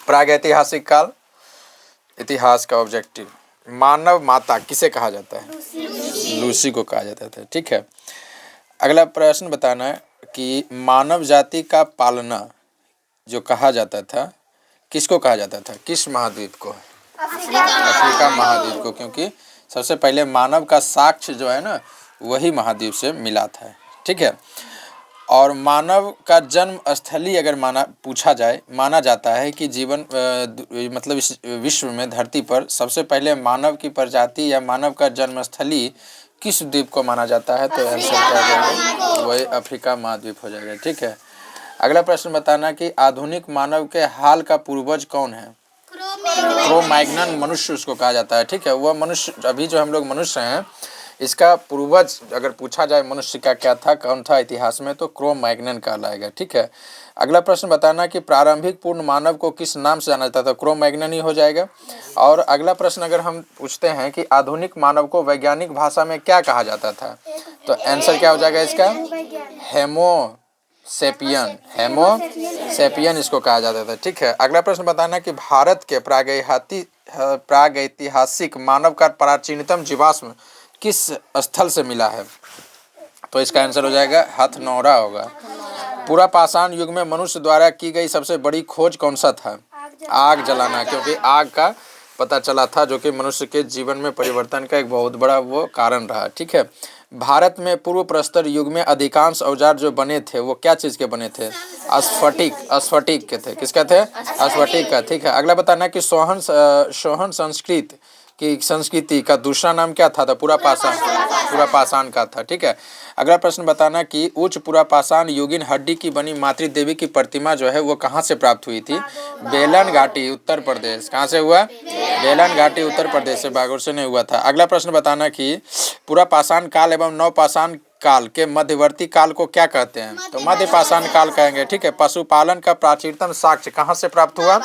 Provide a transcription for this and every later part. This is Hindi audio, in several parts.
प्रागैतिहासिक काल, इतिहास का ऑब्जेक्टिव। मानव माता किसे कहा जाता है? लूसी को कहा जाता था। ठीक है, अगला प्रश्न बताना है कि मानव जाति का पालना जो कहा जाता था किसको कहा जाता था? किस महाद्वीप को? अफ्रीका महाद्वीप को, क्योंकि सबसे पहले मानव का साक्ष्य जो है ना वही महाद्वीप से मिला था। ठीक है, और मानव का जन्म स्थली अगर पूछा जाए, माना जाता है कि जीवन मतलब इस विश्व में धरती पर सबसे पहले मानव की प्रजाति या मानव का जन्मस्थली किस द्वीप को माना जाता है? तो आंसर क्या जाएगा? वही अफ्रीका महाद्वीप हो जाएगा। ठीक है, अगला प्रश्न बताना कि आधुनिक मानव के हाल का पूर्वज कौन है? क्रो-मैग्नन मनुष्य उसको कहा जाता है। ठीक है, वह मनुष्य, अभी जो हम लोग मनुष्य हैं इसका पूर्वज अगर पूछा जाए मनुष्य का क्या था, कौन था इतिहास में, तो क्रो-मैग्नन कहलाएगा। ठीक है, अगला प्रश्न बताना कि प्रारंभिक पूर्ण मानव को किस नाम से जाना जाता था? क्रो-मैग्नन ही हो जाएगा। और अगला प्रश्न अगर हम पूछते हैं कि आधुनिक मानव को वैज्ञानिक भाषा में क्या कहा जाता था, तो आंसर क्या हो जाएगा इसका? हेमोसेपियन, हेमोसेपियन इसको कहा जाता था। ठीक है, अगला प्रश्न बताना कि भारत के प्रागैतिहासिक मानव का प्राचीनतम जीवाश्म किस स्थल से मिला है? तो इसका आंसर हो जाएगा हथनौरा होगा। पूरा पाषाण युग में मनुष्य द्वारा की गई सबसे बड़ी खोज कौन सा था? आग जलाना, क्योंकि आग का पता चला था जो कि मनुष्य के जीवन में परिवर्तन का एक बहुत बड़ा वो कारण रहा। ठीक है, भारत में पूर्व प्रस्तर युग में अधिकांश औजार जो बने थे वो क्या चीज़ के बने थे? स्फटिक के थे। किसका थे? स्फटिक का। ठीक है, अगला बताना कि सोहन संस्कृति का दूसरा नाम क्या था? पूरा पाषाण का था। ठीक है, अगला प्रश्न बताना कि उच्च पूरा पाषाण युगीन हड्डी की बनी मातृ देवी की प्रतिमा जो है वो कहाँ से प्राप्त हुई थी? बेलन घाटी, उत्तर प्रदेश। कहाँ से हुआ? बेलन घाटी, उत्तर प्रदेश से, बागोर से नहीं हुआ था। अगला प्रश्न बताना कि पूरा पाषाण काल एवं नव पाषाण काल के मध्यवर्ती काल को क्या कहते हैं? तो मध्य पाषाण काल कहेंगे। ठीक है, पशुपालन का प्राचीनतम साक्ष्य कहाँ से प्राप्त हुआ?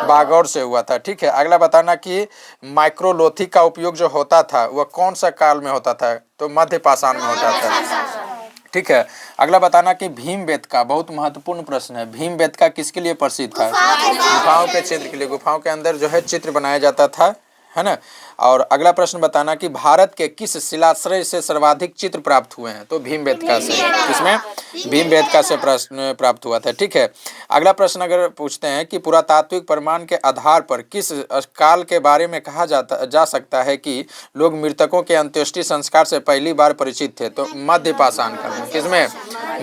बागौर से हुआ था। ठीक है, अगला बताना कि माइक्रोलोथी का उपयोग जो होता था वह कौन सा काल में होता था? तो मध्य पाषाण में होता था। ठीक है, अगला बताना कि भीमबेटका, बहुत महत्वपूर्ण प्रश्न है, भीमबेटका किसके लिए प्रसिद्ध था? गुफाओं के चित्र के लिए, गुफाओं के अंदर जो है चित्र बनाया जाता था, है ना। और अगला प्रश्न बताना कि भारत के किस शिलाश्रय से सर्वाधिक चित्र प्राप्त हुए हैं? तो भीमबेटका से। किसमें? भीमबेटका से प्रश्न प्राप्त हुआ था। ठीक है, अगला प्रश्न अगर पूछते हैं कि पुरातात्विक प्रमाण के आधार पर किस काल के बारे में कहा जा सकता है कि लोग मृतकों के अंत्येष्टि संस्कार से पहली बार परिचित थे? तो मध्य पाषाण काल में। किसमें?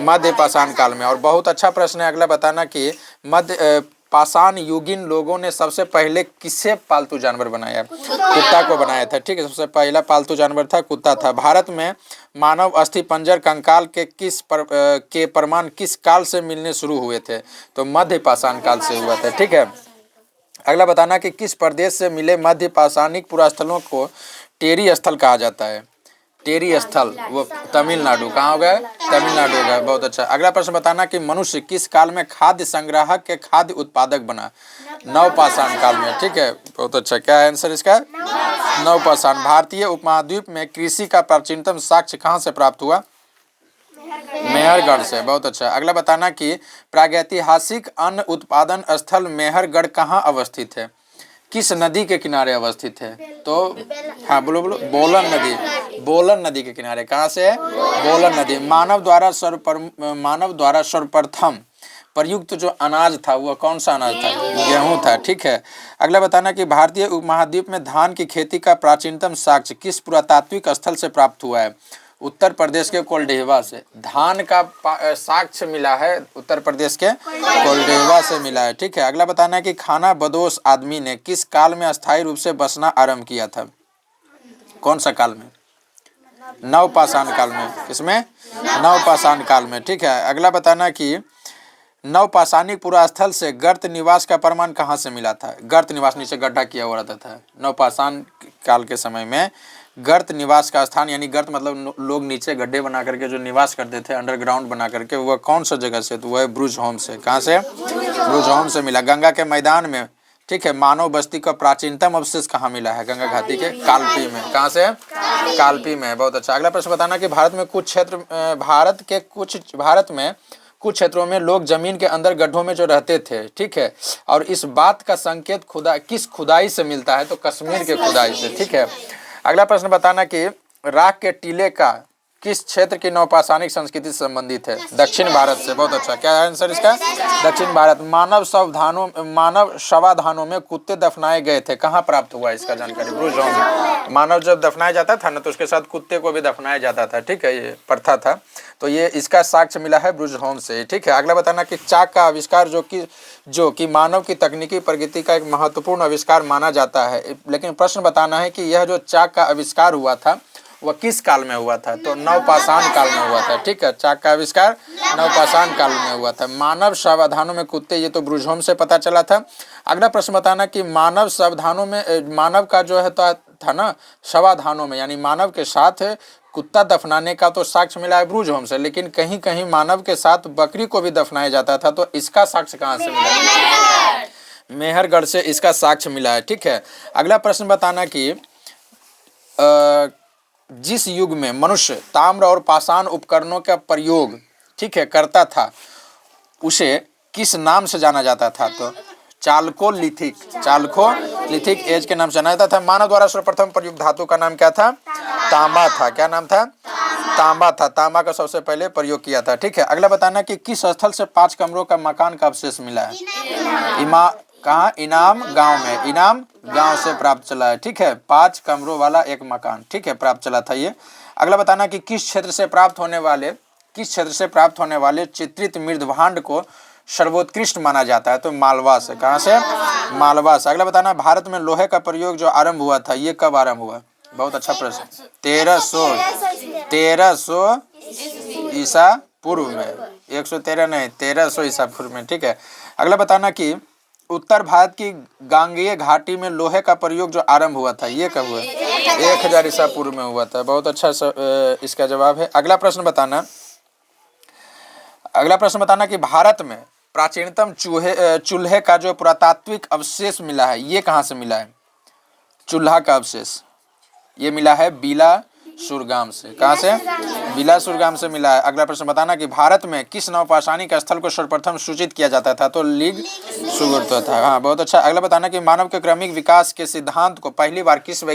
मध्य पाषाण काल में। और बहुत अच्छा प्रश्न है अगला बताना कि मध्य पाषाण युगीन लोगों ने सबसे पहले किसे पालतू जानवर बनाया? कुत्ता को बनाया था। ठीक है, सबसे पहला पालतू जानवर था कुत्ता था। भारत में मानव अस्थि पंजर कंकाल के प्रमाण किस काल से मिलने शुरू हुए थे? तो मध्य पाषाण काल से हुआ था। ठीक है, अगला बताना कि किस प्रदेश से मिले मध्य पाषाणिक पुरास्थलों को टेरी स्थल कहा जाता है? टेरी स्थल वो तमिलनाडु। कहाँ हो गया? तमिलनाडु हो गया। बहुत अच्छा। अगला प्रश्न बताना कि मनुष्य किस काल में खाद्य संग्राहक के खाद्य उत्पादक बना? नवपाषाण काल में। ठीक है, बहुत अच्छा। क्या है आंसर इसका? नवपाषाण। भारतीय उपमहाद्वीप में कृषि का प्राचीनतम साक्ष्य कहाँ से प्राप्त हुआ? मेहरगढ़ से। बहुत अच्छा। अगला बताना कि प्रागैतिहासिक अन्न उत्पादन स्थल मेहरगढ़ कहाँ अवस्थित है? किस नदी के किनारे अवस्थित है? तो हाँ, बोलो बोलो। बोलन नदी के किनारे। कहाँ से है? बोलन नदी। मानव द्वारा सर्वप्रथम प्रयुक्त जो अनाज था वह कौन सा अनाज था? गेहूं था। ठीक है, अगला बताना कि भारतीय उपमहाद्वीप में धान की खेती का प्राचीनतम साक्ष्य किस पुरातात्विक स्थल से प्राप्त हुआ है? उत्तर प्रदेश के कोल्डेहवा से। धान का साक्ष्य मिला है उत्तर प्रदेश के कोल्डेहवा से मिला है। ठीक है, अगला बताना है कि खाना बदोश आदमी ने किस काल में अस्थायी रूप से बसना आरंभ किया था? कौन सा काल में? नवपाषाण काल में। किसमें? नवपाषाण काल में। ठीक है, अगला बताना कि नवपाषाणिक पुरास्थल से गर्त निवास का प्रमाण कहाँ से मिला था? गर्त निवास, नीचे गड्ढा किया हुआ रहता था। नवपाषाण काल के समय में गर्त निवास का स्थान, यानी गर्त मतलब लोग नीचे गड्ढे बना करके जो निवास करते थे अंडरग्राउंड बना करके, वह कौन सा जगह से? तो वह ब्रुज होम से। कहाँ से? ब्रुज होम से मिला। गंगा के मैदान में। ठीक है, मानव बस्ती का प्राचीनतम अवशेष कहाँ मिला है? गंगा घाटी के कालपी में। कहाँ से? कालपी में। बहुत अच्छा। अगला प्रश्न बताना कि भारत में कुछ क्षेत्रों में लोग जमीन के अंदर गड्ढों में जो रहते थे, ठीक है, और इस बात का संकेत किस खुदाई से मिलता है? तो कश्मीर के खुदाई से, ठीक है। अगला प्रश्न बताना कि राख के टीले का किस क्षेत्र की नवपाषाणिक संस्कृति से संबंधित है? दक्षिण भारत से। बहुत अच्छा, क्या है आंसर इसका? दक्षिण भारत। मानव शवाधानों में कुत्ते दफनाए गए थे, कहाँ प्राप्त हुआ इसका जानकारी? ब्रूज होम में। मानव जब दफनाया जाता था ना तो उसके साथ कुत्ते को भी दफनाया जाता था, ठीक है, ये प्रथा था। तो ये इसका साक्ष्य मिला है ब्रूज होम से, ठीक है। अगला बताना कि चाक का आविष्कार जो कि मानव की तकनीकी प्रगति का एक महत्वपूर्ण आविष्कार माना जाता है, लेकिन प्रश्न बताना है कि यह जो चाक का आविष्कार हुआ था वह किस काल में हुआ था? तो नवपाषाण काल में हुआ था, ठीक है। चाक का आविष्कार नवपाषाण काल में हुआ था। मानव शवाधानों में कुत्ते, ये तो ब्रूज होम से पता चला था। अगला प्रश्न बताना कि मानव शवाधानों में मानव का जो है था ना शवाधानों में, यानी मानव के साथ कुत्ता दफनाने का तो साक्ष्य मिला है ब्रूज होम से, लेकिन कहीं कहीं मानव के साथ बकरी को भी दफनाया जाता था, तो इसका साक्ष्य कहाँ से मिला? मेहरगढ़ से इसका साक्ष्य मिला है, ठीक है। अगला प्रश्न बताना कि जिस युग में मनुष्य ताम्र और पाषाण उपकरणों का प्रयोग, ठीक है, करता था, उसे किस नाम से जाना जाता था? तो चाल्कोलिथिक एज के नाम से जाना जाता था। मानव द्वारा सर्वप्रथम प्रयुक्त धातु का नाम क्या था? तांबा था। क्या नाम था? तांबा था। तांबा का सबसे पहले प्रयोग किया था, ठीक है। अगला बताना कि किस स्थल से 5 कमरों का मकान का अवशेष मिला है? कहाँ? इनाम गांव में। इनाम गांव से प्राप्त चला है, ठीक है। 5 कमरों वाला एक मकान, ठीक है, प्राप्त चला था ये। अगला बताना कि किस क्षेत्र से प्राप्त होने वाले चित्रित मृदभांड को सर्वोत्कृष्ट माना जाता है? तो मालवा से। कहाँ से? मालवा से। अगला बताना भारत में लोहे का प्रयोग जो आरंभ हुआ था, ये कब आरंभ हुआ? बहुत अच्छा प्रश्न। 1300 ईसा पूर्व में। 113 नहीं, 1300 ईसा पूर्व में, ठीक है। अगला बताना कि उत्तर भारत की गांगेय घाटी में लोहे का प्रयोग जो आरंभ हुआ था, ये कब हुआ? 1000 ईसा पूर्व में हुआ था। बहुत अच्छा इसका जवाब है। अगला प्रश्न बताना कि भारत में प्राचीनतम चूल्हे का जो पुरातात्विक अवशेष मिला है, ये कहाँ से मिला है? चूल्हा का अवशेष ये मिला है बिलासुरगाम से। कहाँ से? बिलासुरगाम से मिला है। अगला प्रश्न बताना कि भारत में किस नवपाषाणिक स्थल को सर्वप्रथम सूचित किया जाता था? तो लिग सुगुर्त था। हाँ, बहुत अच्छा। अगला बताना कि मानव के क्रमिक विकास के सिद्धांत को पहली बार किसने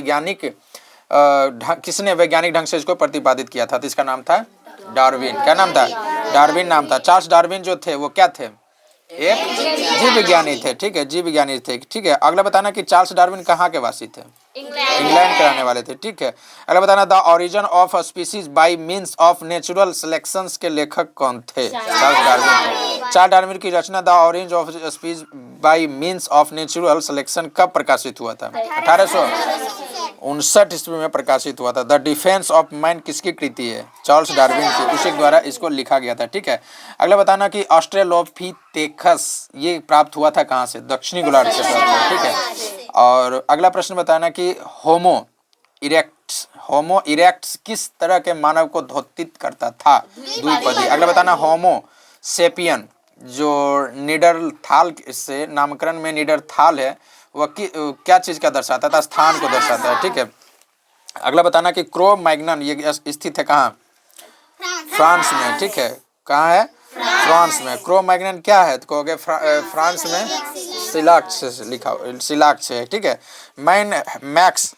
वैज्ञानिक ढंग से इसको प्रतिपादित किया था? तो इसका नाम था डार्विन। क्या नाम था? डार्विन नाम था। चार्ल्स डार्विन जो थे वो क्या थे? एक जीव विज्ञानी थे, ठीक है, जीव विज्ञानी थे, ठीक है। अगला बताना कि चार्ल्स डार्विन कहाँ के वासी थे? इंग्लैंड के रहने वाले थे, ठीक है। अगला बताना the origin of species by means of natural selection के लेखक कौन थे? चार्ल्स डार्विन थे। चार्ल्स डार्विन की रचना the origin of species by means of natural selection कब प्रकाशित हुआ था? 1859 ईस्वी में प्रकाशित हुआ था। द डिफेंस ऑफ मैन किसकी कृति है? चार्ल्स डार्विन की, उसी के द्वारा इसको लिखा गया था, ठीक है। अगला बताना कि ऑस्ट्रेलोपिथेकस ये प्राप्त हुआ था कहाँ से? दक्षिणी गोलार्ध से प्राप्त हुआ, ठीक है। और अगला प्रश्न बताना कि होमो इरेक्ट्स किस तरह के मानव को धोतित करता था? द्विपदी। अगला बताना होमो सेपियन जो निडरथाल से नामकरण में निडरथाल है, वह क्या चीज का दर्शाता था? स्थान को दर्शाता है, ठीक है। अगला बताना कि क्रो मैग्नन ये स्थित है कहाँ? फ्रांस में, ठीक है। कहाँ है? फ्रांस में। क्रो मैग्नन क्या है? तो कहोगे फ्रांस में सिलाक्स लिखा, सिलाक्स है, ठीक है। मैन मैक्स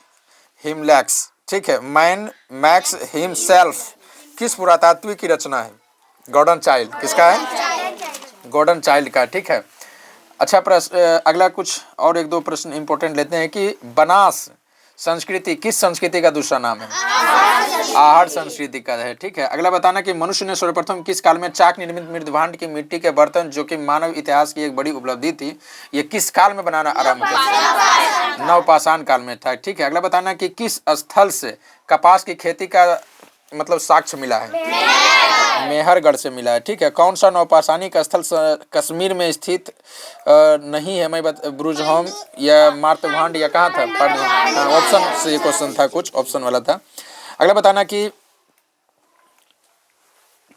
हिमलैक्स, ठीक है। मैन मैक्स हिमसेल्फ किस पुरातात्विक की रचना है? Gordon Childe. किसका है? गॉर्डन चाइल्ड का, ठीक है। अच्छा प्रश्न। अगला कुछ और 1-2 प्रश्न इंपॉर्टेंट लेते हैं कि बनास संस्कृति किस संस्कृति का दूसरा नाम है? आहड़ संस्कृति का है, ठीक है। अगला बताना कि मनुष्य ने सर्वप्रथम किस काल में चाक निर्मित मृदभांड की मिट्टी के बर्तन, जो कि मानव इतिहास की एक बड़ी उपलब्धि थी, ये किस काल में बनाना आरंभ किया? नवपाषाण काल में था, ठीक है। अगला बताना कि किस स्थल से कपास की खेती का मतलब साक्ष्य मिला है? मेहरगढ़ से मिला है, ठीक है। कौन सा नवपाषाणिक स्थल कश्मीर में स्थित नहीं है? मैं ब्रूज होम या मार्तभांड या कहाँ था? ऑप्शन से ये क्वेश्चन था, कुछ ऑप्शन वाला था। अगला बताना कि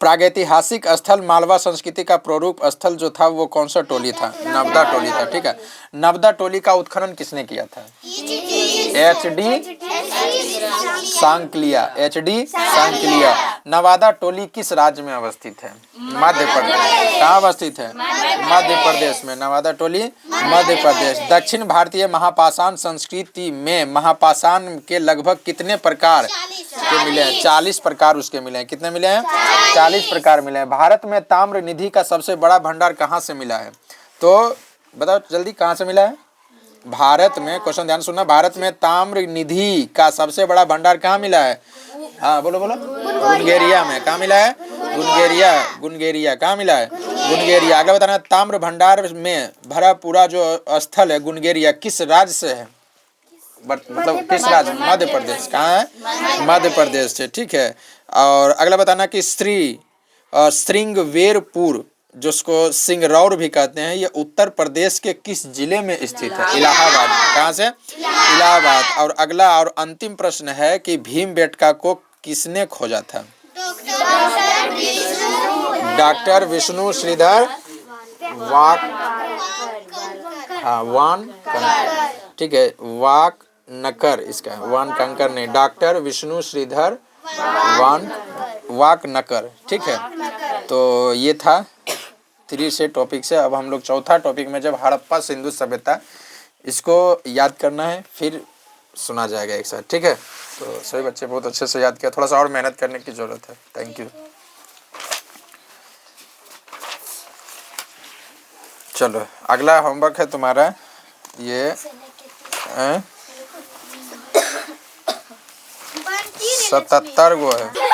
प्रागैतिहासिक स्थल मालवा संस्कृति का प्रारूप स्थल जो था वो कौन सा टोली था? नवदा टोली था, ठीक है। नवदा टोली का उत्खनन किसने किया था? HD Sankalia, HD Sankalia. नवादा टोली किस राज्य में अवस्थित है? मध्य प्रदेश। कहाँ अवस्थित है? मध्य प्रदेश में। नवादा टोली मध्य प्रदेश। दक्षिण भारतीय महापाषाण संस्कृति में महापाषाण के लगभग कितने प्रकार के मिले हैं? 40 प्रकार उसके मिले हैं। कितने मिले हैं? 40 प्रकार मिले हैं। भारत में ताम्र निधि का सबसे बड़ा भंडार कहाँ से मिला है? तो बताओ जल्दी, कहाँ से मिला है? भारत में, क्वेश्चन ध्यान सुनना, भारत में ताम्र निधि का सबसे बड़ा भंडार कहाँ मिला है? हाँ बोलो बोलो। बुल्गारिया में। कहाँ मिला है? बुल्गारिया। गुनगेरिया। कहाँ मिला है? गुनगेरिया। अगला बताना, ताम्र भंडार में भरा पूरा जो स्थल है गुनगेरिया किस राज्य से है? मतलब किस राज्य? मध्य प्रदेश। कहाँ है? मध्य प्रदेश से। ठीक है। और अगला बताना कि श्रृंगवेरपुर, जिसको सिंगरौर भी कहते हैं, ये उत्तर प्रदेश के किस जिले में स्थित है? इलाहाबाद में। कहाँ से? इलाहाबाद। और अगला और अंतिम प्रश्न है कि भीमबेटका को किसने खोजा था? डॉक्टर विष्णु श्रीधर वानकणकर। ठीक है, वाकनकर इसका, वानकणकर नहीं, डॉक्टर विष्णु श्रीधर वाकनकर। ठीक है, तो ये था 3 से टॉपिक से। अब हम लोग चौथा टॉपिक में, जब हड़प्पा सिंधु सभ्यता, इसको याद करना है, फिर सुना जाएगा एक साथ। ठीक है, तो सभी बच्चे बहुत अच्छे से याद किया, थोड़ा सा और मेहनत करने की जरूरत है। Thank you. चलो अगला होमवर्क है तुम्हारा, ये 77 गो है।